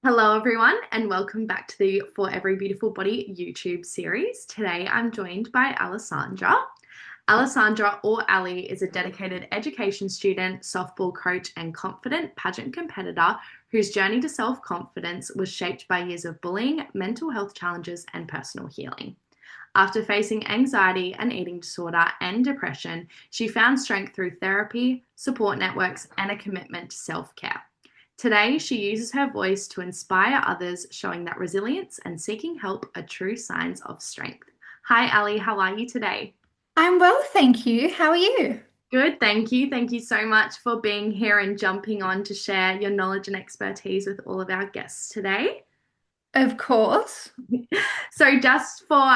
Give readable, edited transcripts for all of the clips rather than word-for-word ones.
Hello, everyone, and welcome back to the For Every Beautiful Body YouTube series. Today, I'm joined by Alessandra. Alessandra, or Ali, is a dedicated education student, softball coach, and confident pageant competitor whose journey to self confidence was shaped by years of bullying, mental health challenges, and personal healing. After facing anxiety, and eating disorder, and depression, she found strength through therapy, support networks, and a commitment to self care. Today, she uses her voice to inspire others, showing that resilience and seeking help are true signs of strength. Hi, Ali. How are you today? I'm well, thank you. How are you? Good, thank you. Thank you so much for being here and jumping on to share your knowledge and expertise with all of our guests today. Of course. So, just for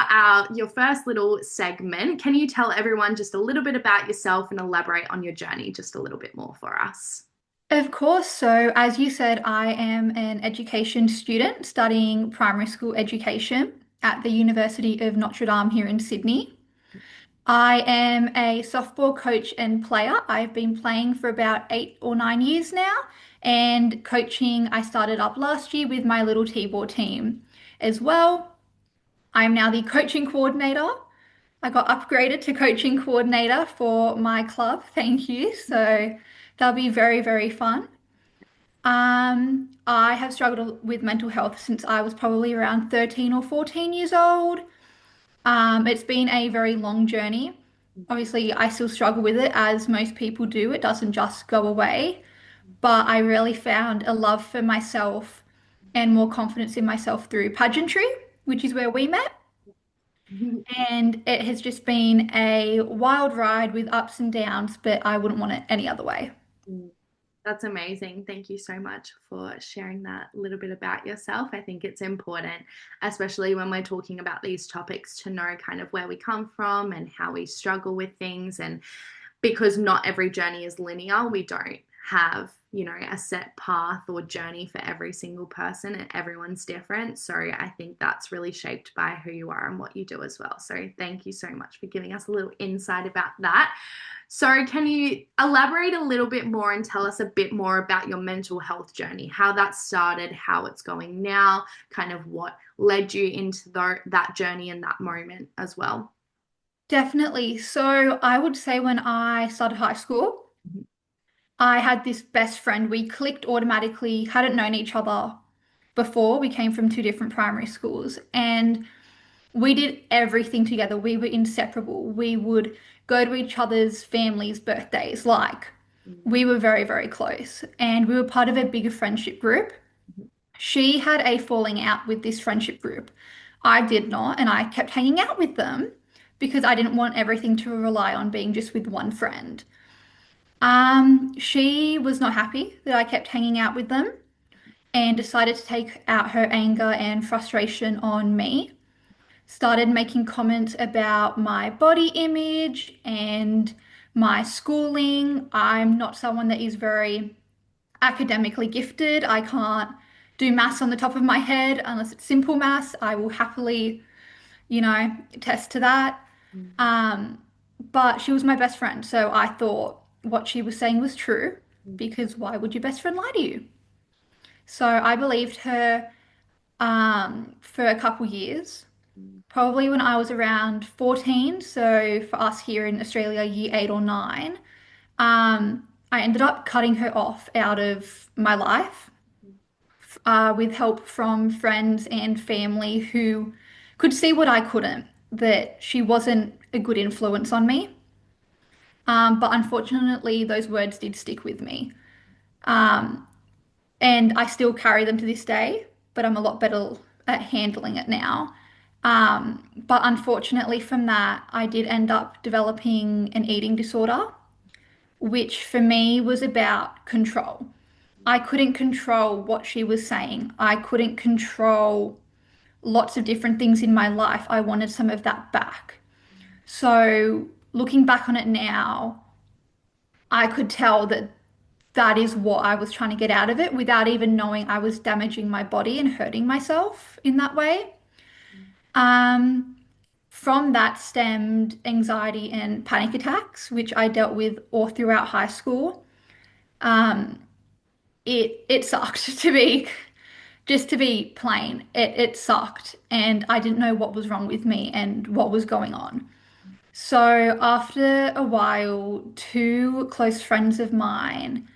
your first little segment, can you tell everyone just a little bit about yourself and elaborate on your journey just a little bit more for us? Of course. So, as you said, I am an education student studying primary school education at the University of Notre Dame here in Sydney. I am a softball coach and player. I've been playing for about 8 or 9 years now, and coaching I started up last year with my little T-ball team as well. I'm now the coaching coordinator. I got upgraded to coaching coordinator for my club. Thank you. So that'll be very, very fun. I have struggled with mental health since I was probably around 13 or 14 years old. It's been a very long journey. Obviously, I still struggle with it as most people do. It doesn't just go away. But I really found a love for myself and more confidence in myself through pageantry, which is where we met. And it has just been a wild ride with ups and downs, but I wouldn't want it any other way. That's amazing. Thank you so much for sharing that little bit about yourself. I think it's important, especially when we're talking about these topics, to know kind of where we come from and how we struggle with things. And because not every journey is linear, we don't have, a set path or journey for every single person, and everyone's different. So I think that's really shaped by who you are and what you do as well. So thank you so much for giving us a little insight about that. So, can you elaborate a little bit more and tell us a bit more about your mental health journey, how that started, how it's going now, kind of what led you into that journey and that moment as well? Definitely. So I would say when I started high school, Mhm. I had this best friend. We clicked automatically, hadn't known each other before. We came from two different primary schools and we did everything together. We were inseparable. We would go to each other's families' birthdays. Like, we were very, very close. And we were part of a bigger friendship group. She had a falling out with this friendship group. I did not, and I kept hanging out with them because I didn't want everything to rely on being just with one friend. She was not happy that I kept hanging out with them and decided to take out her anger and frustration on me. Started making comments about my body image and my schooling. I'm not someone that is very academically gifted. I can't do maths on the top of my head unless it's simple maths. I will happily, attest to that. Um, but she was my best friend, so I thought what she was saying was true because why would your best friend lie to you? So I believed her for a couple years, probably when I was around 14. So for us here in Australia, year 8 or 9, I ended up cutting her off out of my life with help from friends and family who could see what I couldn't, that she wasn't a good influence on me. But unfortunately, those words did stick with me. Um, and I still carry them to this day, but I'm a lot better at handling it now. But unfortunately, from that, I did end up developing an eating disorder, which for me was about control. I couldn't control what she was saying. I couldn't control lots of different things in my life. I wanted some of that back. So, looking back on it now, I could tell that that is what I was trying to get out of it without even knowing I was damaging my body and hurting myself in that way. Um, from that stemmed anxiety and panic attacks, which I dealt with all throughout high school. Um, it sucked to be Just to be plain, it sucked, and I didn't know what was wrong with me and what was going on. So after a while, two close friends of mine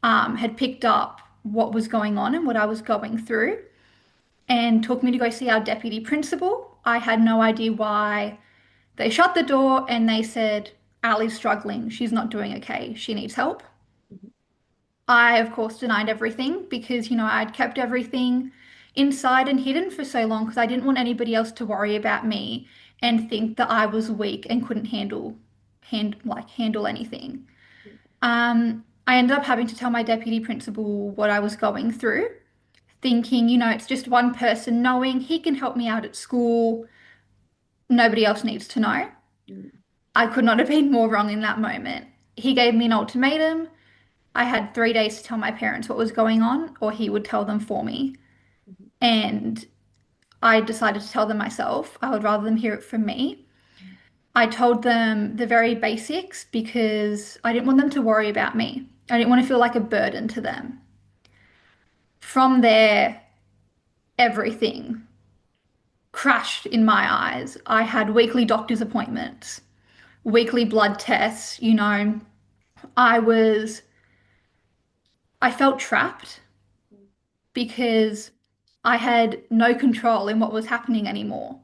had picked up what was going on and what I was going through and took me to go see our deputy principal. I had no idea why. They shut the door and they said, Ali's struggling. She's not doing okay. She needs help. I, of course, denied everything because, I'd kept everything inside and hidden for so long because I didn't want anybody else to worry about me and think that I was weak and couldn't handle anything. I ended up having to tell my deputy principal what I was going through, thinking, it's just one person knowing he can help me out at school. Nobody else needs to know. I could not have been more wrong in that moment. He gave me an ultimatum. I had 3 days to tell my parents what was going on, or he would tell them for me. And I decided to tell them myself. I would rather them hear it from me. I told them the very basics because I didn't want them to worry about me. I didn't want to feel like a burden to them. From there, everything crashed in my eyes. I had weekly doctor's appointments, weekly blood tests. I was, I felt trapped because I had no control in what was happening anymore.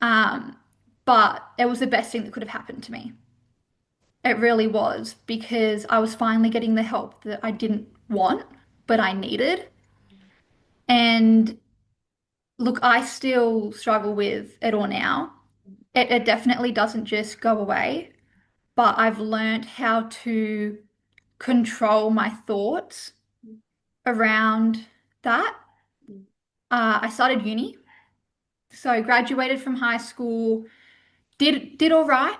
Um, but it was the best thing that could have happened to me. It really was because I was finally getting the help that I didn't want, but I needed. And look, I still struggle with it all now. It definitely doesn't just go away, but I've learned how to control my thoughts around that. I started uni, so graduated from high school, did all right,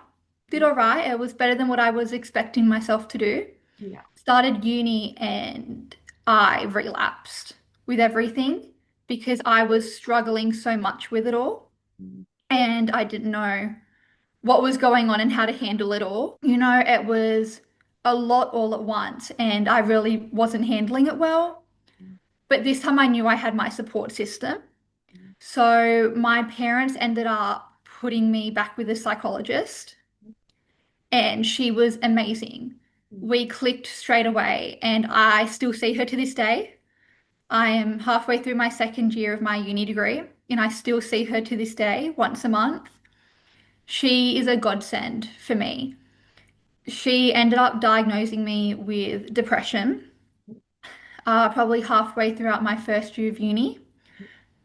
did all right. It was better than what I was expecting myself to do. Yeah. Started uni and I relapsed with everything because I was struggling so much with it all and I didn't know what was going on and how to handle it all. It was a lot all at once and I really wasn't handling it well. But this time I knew I had my support system. So my parents ended up putting me back with a psychologist and she was amazing. We clicked straight away and I still see her to this day. I am halfway through my second year of my uni degree and I still see her to this day once a month. She is a godsend for me. She ended up diagnosing me with depression, probably halfway throughout my first year of uni,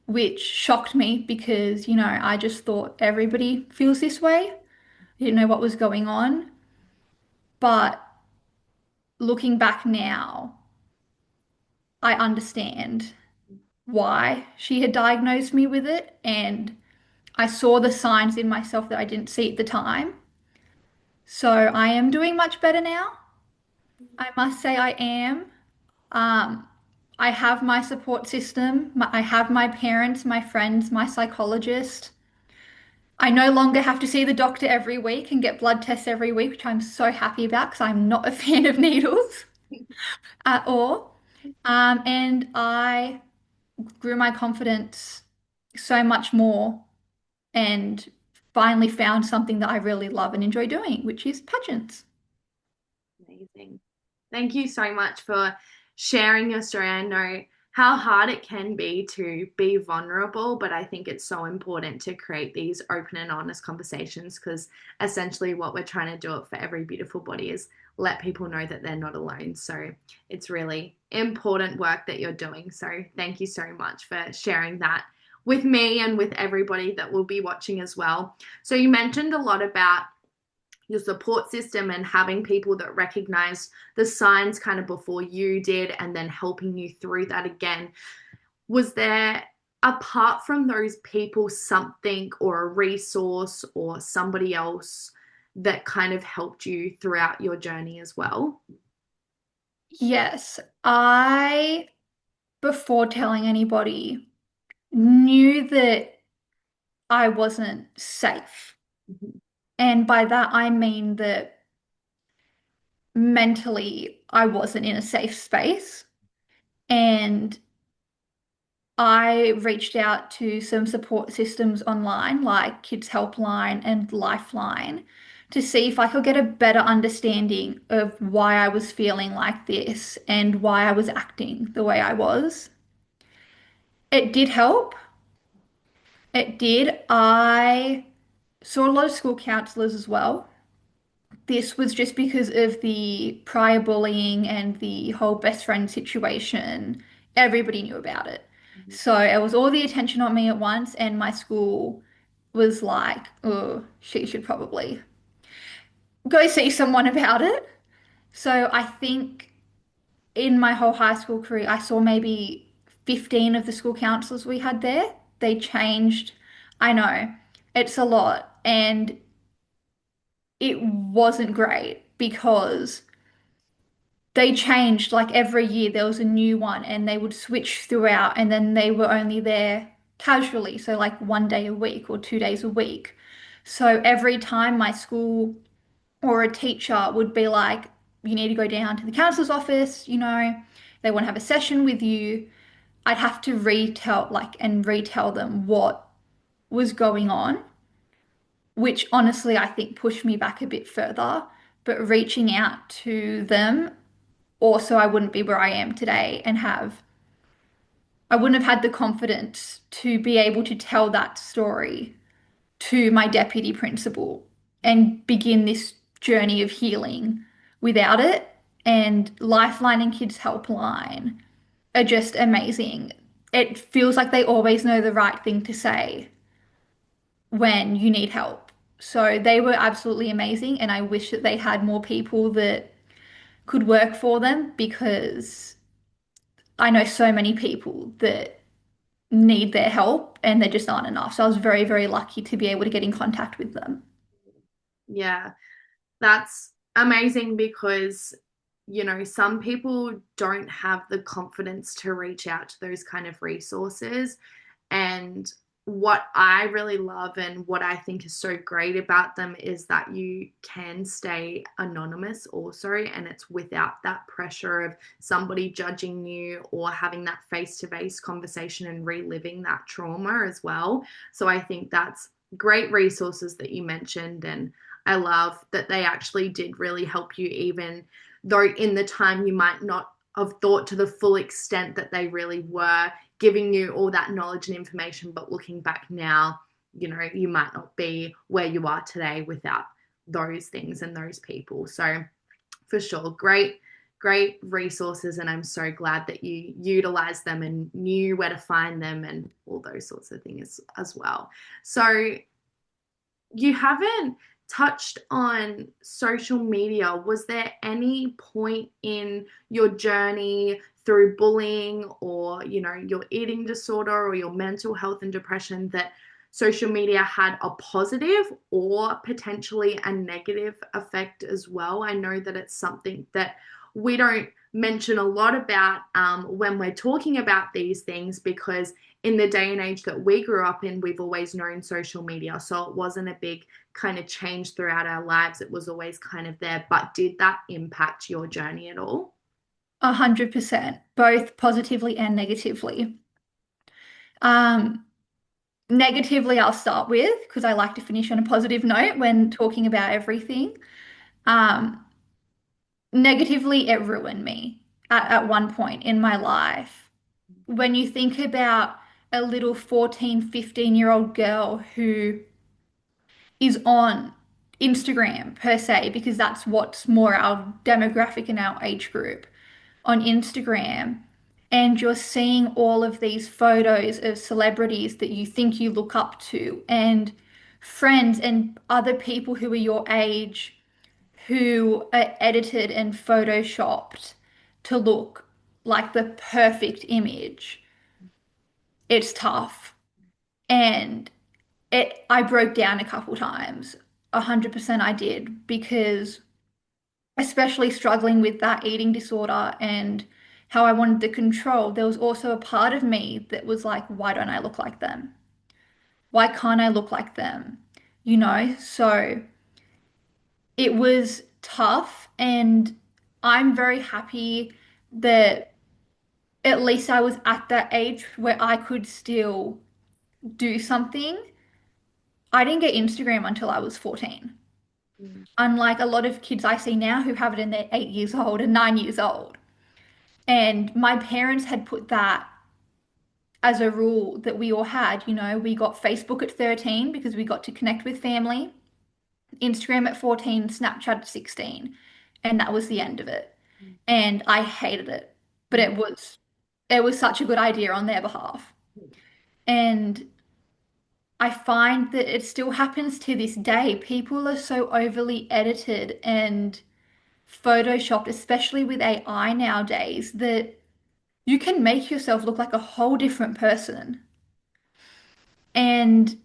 which shocked me because, I just thought everybody feels this way. I didn't know what was going on. But looking back now, I understand why she had diagnosed me with it, and I saw the signs in myself that I didn't see at the time. So I am doing much better now. I must say I am. Um, I have my support system. I have my parents, my friends, my psychologist. I no longer have to see the doctor every week and get blood tests every week, which I'm so happy about because I'm not a fan of needles at all. And I grew my confidence so much more and finally found something that I really love and enjoy doing, which is pageants. Amazing. Thank you so much for sharing your story. I know how hard it can be to be vulnerable, but I think it's so important to create these open and honest conversations because essentially what we're trying to do it for every beautiful body is let people know that they're not alone. So it's really important work that you're doing. So thank you so much for sharing that with me and with everybody that will be watching as well. So you mentioned a lot about your support system and having people that recognize the signs kind of before you did and then helping you through that again. Was there, apart from those people, something or a resource or somebody else that kind of helped you throughout your journey as well? Yes, I, before telling anybody, knew that I wasn't safe. Mhm. And by that, I mean that mentally, I wasn't in a safe space. And I reached out to some support systems online, like Kids Helpline and Lifeline, to see if I could get a better understanding of why I was feeling like this and why I was acting the way I was. It did help. It did. I saw a lot of school counselors as well. This was just because of the prior bullying and the whole best friend situation. Everybody knew about it. So it was all the attention on me at once, and my school was like, oh, she should probably go see someone about it. So I think in my whole high school career, I saw maybe 15 of the school counselors we had there. They changed. I know it's a lot, and it wasn't great because they changed like every year. There was a new one, and they would switch throughout, and then they were only there casually, so like 1 day a week or 2 days a week. So every time my school or a teacher would be like, you need to go down to the counselor's office, they want to have a session with you. I'd have to retell them what was going on, which honestly I think pushed me back a bit further. But reaching out to them also, I wouldn't be where I am today and I wouldn't have had the confidence to be able to tell that story to my deputy principal and begin this journey of healing without it. And Lifeline and Kids Helpline are just amazing. It feels like they always know the right thing to say when you need help. So they were absolutely amazing, and I wish that they had more people that could work for them because I know so many people that need their help and there just aren't enough. So I was very, very lucky to be able to get in contact with them. Yeah, that's amazing because, some people don't have the confidence to reach out to those kind of resources. And what I really love and what I think is so great about them is that you can stay anonymous also, and it's without that pressure of somebody judging you or having that face to face conversation and reliving that trauma as well. So I think that's great resources that you mentioned. And I love that they actually did really help you, even though in the time you might not have thought to the full extent that they really were giving you all that knowledge and information. But looking back now, you might not be where you are today without those things and those people. So for sure, great resources, and I'm so glad that you utilized them and knew where to find them and all those sorts of things as well. So you haven't touched on social media. Was there any point in your journey through bullying or, your eating disorder or your mental health and depression that social media had a positive or potentially a negative effect as well? I know that it's something that we don't mention a lot about when we're talking about these things, because in the day and age that we grew up in, we've always known social media. So it wasn't a big kind of change throughout our lives. It was always kind of there. But did that impact your journey at all? 100%, both positively and negatively. Um, Negatively, I'll start with because I like to finish on a positive note when talking about everything. Um, Negatively, it ruined me at one point in my life. When you think about a little 14, 15-year-old girl who is on Instagram per se, because that's what's more our demographic and our age group on Instagram. And you're seeing all of these photos of celebrities that you think you look up to, and friends and other people who are your age who are edited and photoshopped to look like the perfect image. It's tough. And I broke down a couple times. 100% I did because especially struggling with that eating disorder and how I wanted the control, there was also a part of me that was like, why don't I look like them? Why can't I look like them? So it was tough, and I'm very happy that at least I was at that age where I could still do something. I didn't get Instagram until I was 14. Mm, Unlike a lot of kids I see now who have it in their 8 years old and 9 years old. And my parents had put that as a rule that we all had. You know, we got Facebook at 13 because we got to connect with family, Instagram at 14, Snapchat at 16. And that was the end of it. mm, And I hated it. But mm, it was such a good idea on their behalf. mm. And I find that it still happens to this day. People are so overly edited and photoshopped, especially with AI nowadays, that you can make yourself look like a whole different person. And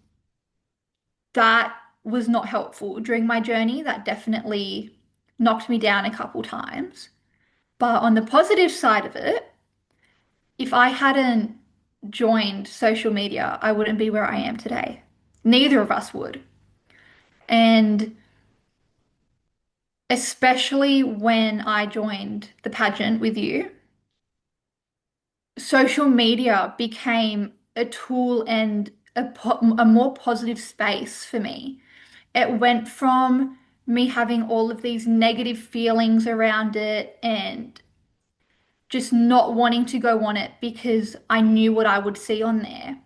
that was not helpful during my journey. That definitely knocked me down a couple times. But on the positive side of it, if I hadn't joined social media, I wouldn't be where I am today. Neither of us would. And especially when I joined the pageant with you, social media became a tool and a more positive space for me. It went from me having all of these negative feelings around it and just not wanting to go on it because I knew what I would see on there.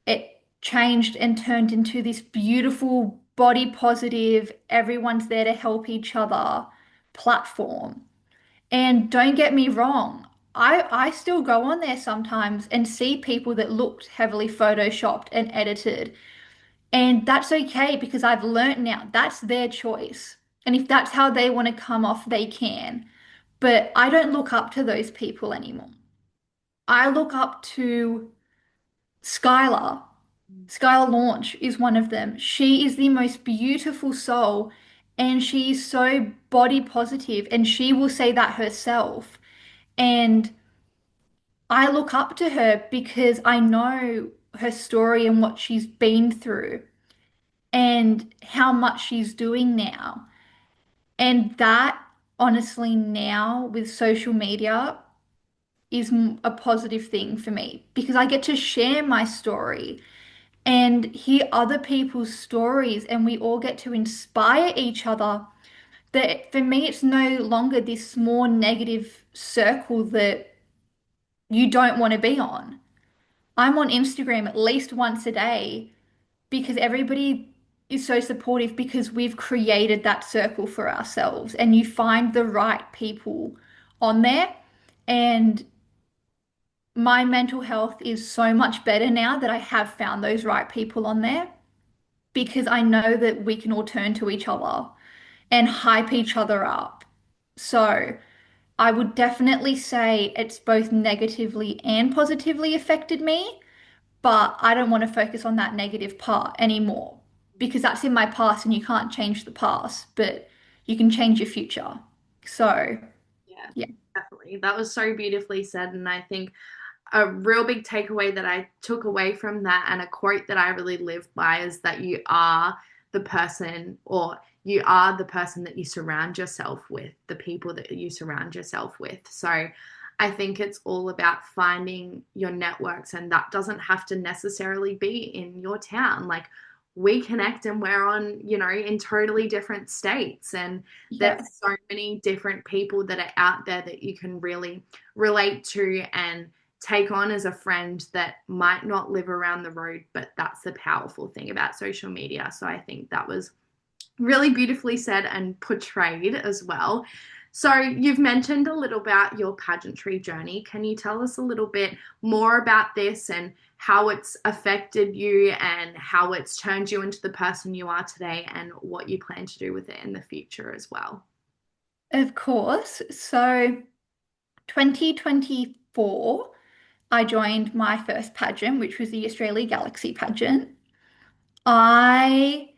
It changed and turned into this beautiful body positive, everyone's there to help each other platform. And don't get me wrong, I still go on there sometimes and see people that looked heavily photoshopped and edited. And that's okay because I've learned now that's their choice. And if that's how they want to come off, they can. But I don't look up to those people anymore. I look up to Skylar. Skylar Launch is one of them. She is the most beautiful soul and she's so body positive and she will say that herself. And I look up to her because I know her story and what she's been through and how much she's doing now. And that, honestly, now with social media is a positive thing for me because I get to share my story and hear other people's stories, and we all get to inspire each other. That for me, it's no longer this small negative circle that you don't want to be on. I'm on Instagram at least once a day because everybody is so supportive because we've created that circle for ourselves and you find the right people on there. And my mental health is so much better now that I have found those right people on there because I know that we can all turn to each other and hype each other up. So I would definitely say it's both negatively and positively affected me. But I don't want to focus on that negative part anymore because that's in my past and you can't change the past, but you can change your future. So, Yeah, yeah, definitely. That was so beautifully said. And I think a real big takeaway that I took away from that and a quote that I really live by is that you are the person or you are the person that you surround yourself with, the people that you surround yourself with. So I think it's all about finding your networks, and that doesn't have to necessarily be in your town. Like we connect and we're on, in totally different states, and yeah, there's so many different people that are out there that you can really relate to and take on as a friend that might not live around the road, but that's the powerful thing about social media. So I think that was really beautifully said and portrayed as well. So you've mentioned a little about your pageantry journey. Can you tell us a little bit more about this and how it's affected you and how it's turned you into the person you are today and what you plan to do with it in the future as well? of course. So, 2024, I joined my first pageant, which was the Australia Galaxy pageant. I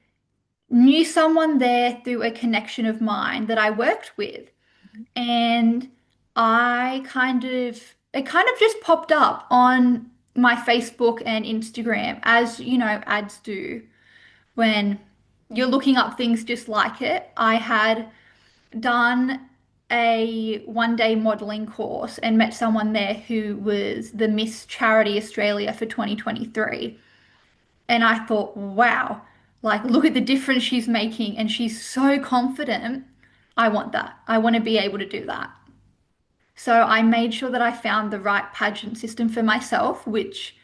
knew someone there through a connection of mine that I worked with. And it kind of just popped up on my Facebook and Instagram, as you know, ads do when you're looking up things just like it. I had done a 1 day modeling course and met someone there who was the Miss Charity Australia for 2023. And I thought, wow, like look at the difference she's making and she's so confident. I want that. I want to be able to do that. So I made sure that I found the right pageant system for myself, which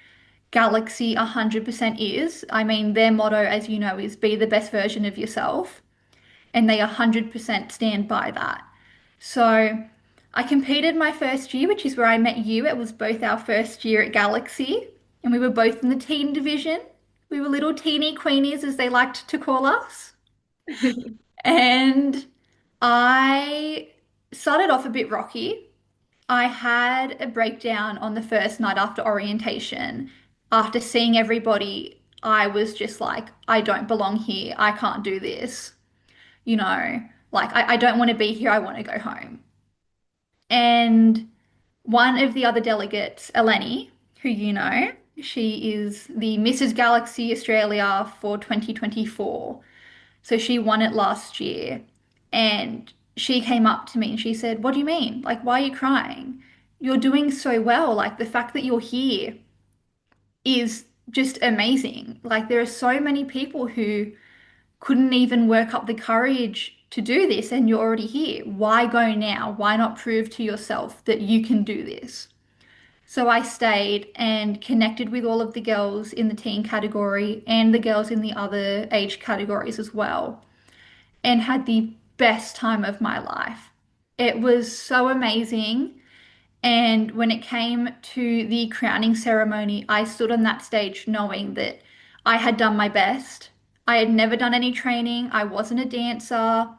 Galaxy 100% is. I mean, their motto, as you know, is be the best version of yourself. And they 100% stand by that. So I competed my first year, which is where I met you. It was both our first year at Galaxy, and we were both in the teen division. We were little teeny queenies, as they liked to call us. And I started off a bit rocky. I had a breakdown on the first night after orientation. After seeing everybody, I was just like, I don't belong here. I can't do this. You know, like I don't want to be here. I want to go home. And one of the other delegates, Eleni, who you know, she is the Mrs. Galaxy Australia for 2024. So she won it last year. And she came up to me and she said, what do you mean? Like, why are you crying? You're doing so well. Like, the fact that you're here is just amazing. Like, there are so many people who couldn't even work up the courage to do this, and you're already here. Why go now? Why not prove to yourself that you can do this? So I stayed and connected with all of the girls in the teen category and the girls in the other age categories as well, and had the best time of my life. It was so amazing. And when it came to the crowning ceremony, I stood on that stage knowing that I had done my best. I had never done any training. I wasn't a dancer.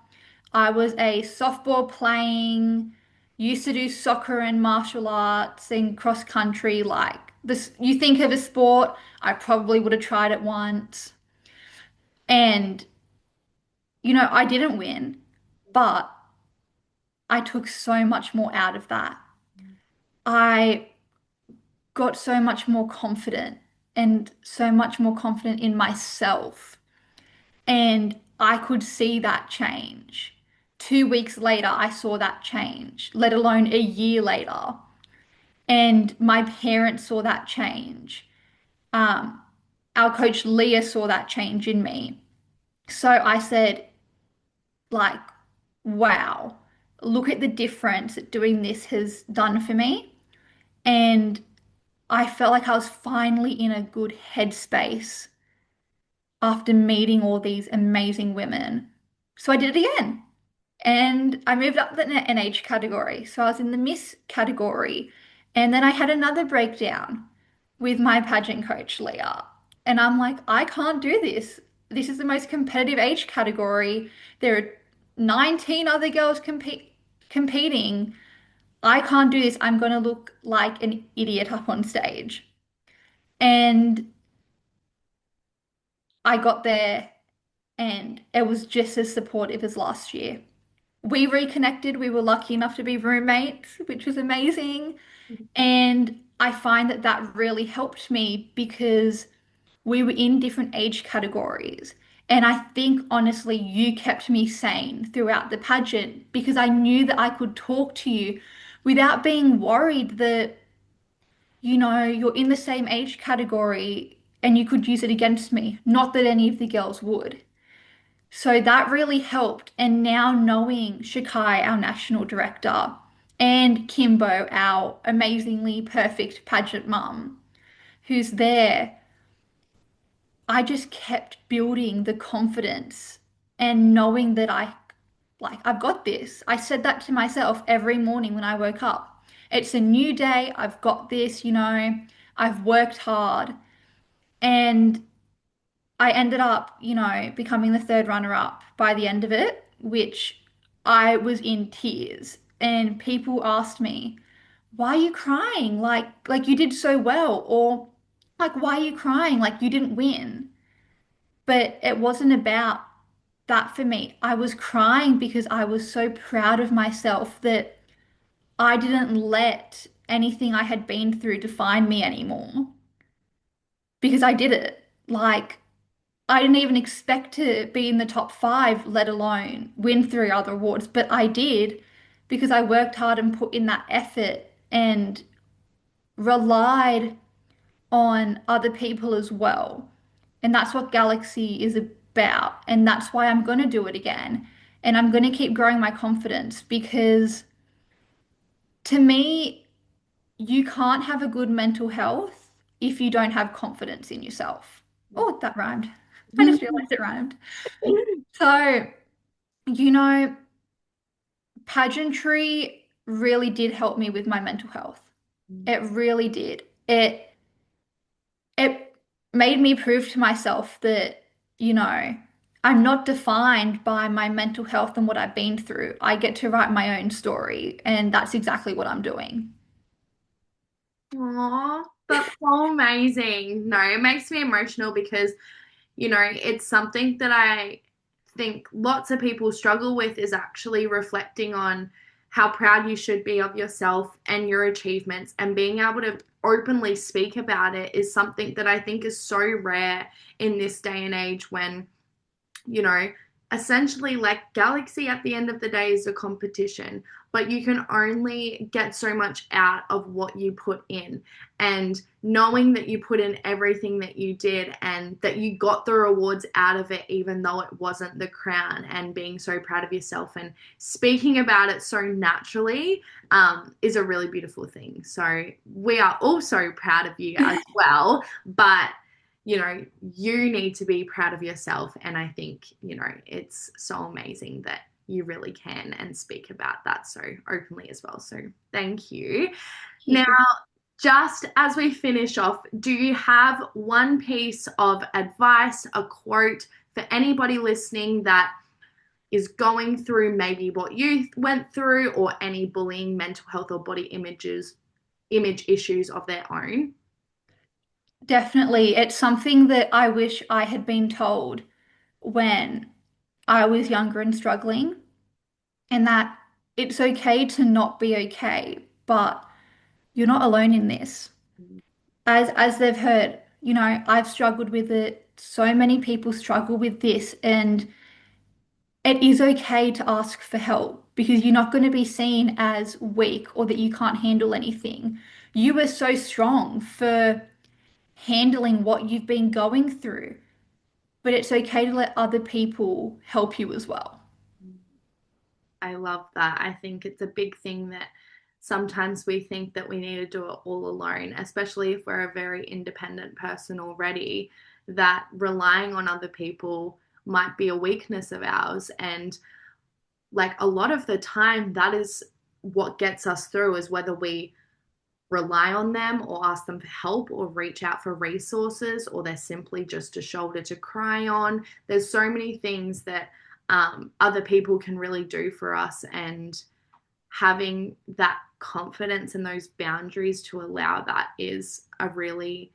I was a softball playing, used to do soccer and martial arts and cross country. Like this, you think of a sport, I probably would have tried it once. And, I didn't win, but I took so much more out of that. I got so much more confident and so much more confident in myself. And I could see that change. 2 weeks later, I saw that change, let alone a year later. And my parents saw that change. Um, our coach Leah saw that change in me. So I said, like, wow, look at the difference that doing this has done for me. And I felt like I was finally in a good headspace after meeting all these amazing women. So I did it again. And I moved up the NH category. So I was in the Miss category. And then I had another breakdown with my pageant coach, Leah. And I'm like, I can't do this. This is the most competitive age category. There are 19 other girls competing. I can't do this. I'm going to look like an idiot up on stage. And I got there and it was just as supportive as last year. We reconnected. We were lucky enough to be roommates, which was amazing. And I find that that really helped me because we were in different age categories. And I think honestly, you kept me sane throughout the pageant because I knew that I could talk to you without being worried that, you're in the same age category and you could use it against me. Not that any of the girls would. So that really helped. And now knowing Shakai, our national director, and Kimbo, our amazingly perfect pageant mum, who's there, I just kept building the confidence and knowing that I've got this. I said that to myself every morning when I woke up. It's a new day. I've got this, I've worked hard. And I ended up, becoming the third runner-up by the end of it, which I was in tears. And people asked me, "Why are you crying? Like you did so well," or like, "Why are you crying? Like you didn't win." But it wasn't about that for me. I was crying because I was so proud of myself that I didn't let anything I had been through define me anymore because I did it. Like I didn't even expect to be in the top 5, let alone win 3 other awards, but I did. because I worked hard and put in that effort and relied on other people as well. And that's what Galaxy is about. And that's why I'm going to do it again. And I'm going to keep growing my confidence because to me, you can't have a good mental health if you don't have confidence in yourself. Oh, that rhymed. I just realized it rhymed. So, you know, pageantry really did help me with my mental health. It really did. It made me prove to myself that, you know, I'm not defined by my mental health and what I've been through. I get to write my own story, and that's exactly what I'm doing. Aw, that's so amazing. No, it makes me emotional because, it's something that I think lots of people struggle with is actually reflecting on how proud you should be of yourself and your achievements, and being able to openly speak about it is something that I think is so rare in this day and age when you know, essentially like Galaxy at the end of the day is a competition, but you can only get so much out of what you put in. And knowing that you put in everything that you did and that you got the rewards out of it, even though it wasn't the crown, and being so proud of yourself and speaking about it so naturally is a really beautiful thing. So we are also proud of you as well, but you need to be proud of yourself. And I think, it's so amazing that you really can and speak about that so openly as well. So thank you. Now, You. just as we finish off, do you have one piece of advice, a quote for anybody listening that is going through maybe what you went through, or any bullying, mental health, or image issues of their own? Definitely. It's something that I wish I had been told when I was younger and struggling, and that it's okay to not be okay, but you're not alone in this. As they've heard, I've struggled with it. So many people struggle with this, and it is okay to ask for help because you're not going to be seen as weak or that you can't handle anything. You are so strong for handling what you've been going through, but it's okay to let other people help you as well. I love that. I think it's a big thing that sometimes we think that we need to do it all alone, especially if we're a very independent person already, that relying on other people might be a weakness of ours. And like a lot of the time, that is what gets us through, is whether we rely on them or ask them for help or reach out for resources, or they're simply just a shoulder to cry on. There's so many things that other people can really do for us, and having that confidence and those boundaries to allow that is a really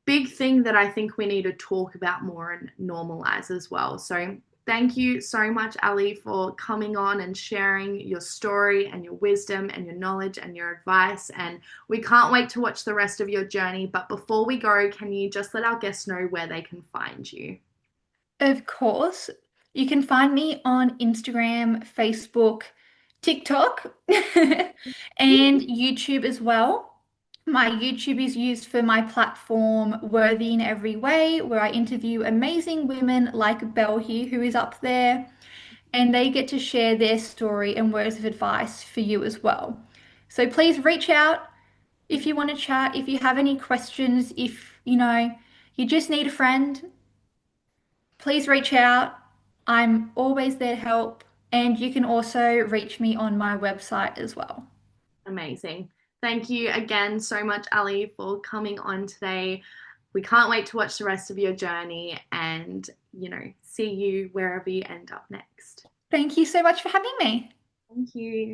big thing that I think we need to talk about more and normalize as well. So thank you so much, Ali, for coming on and sharing your story and your wisdom and your knowledge and your advice. And we can't wait to watch the rest of your journey. But before we go, can you just let our guests know where they can find you? Of course, you can find me on Instagram, Facebook, TikTok, and YouTube as well. My YouTube is used for my platform Worthy in Every Way, where I interview amazing women like Belle here, who is up there, and they get to share their story and words of advice for you as well. So please reach out if you want to chat, if you have any questions, if you just need a friend, please reach out. I'm always there to help, and you can also reach me on my website as well. Amazing. Thank you again so much, Ali, for coming on today. We can't wait to watch the rest of your journey and, see you wherever you end up next. Thank you so much for having me. Thank you.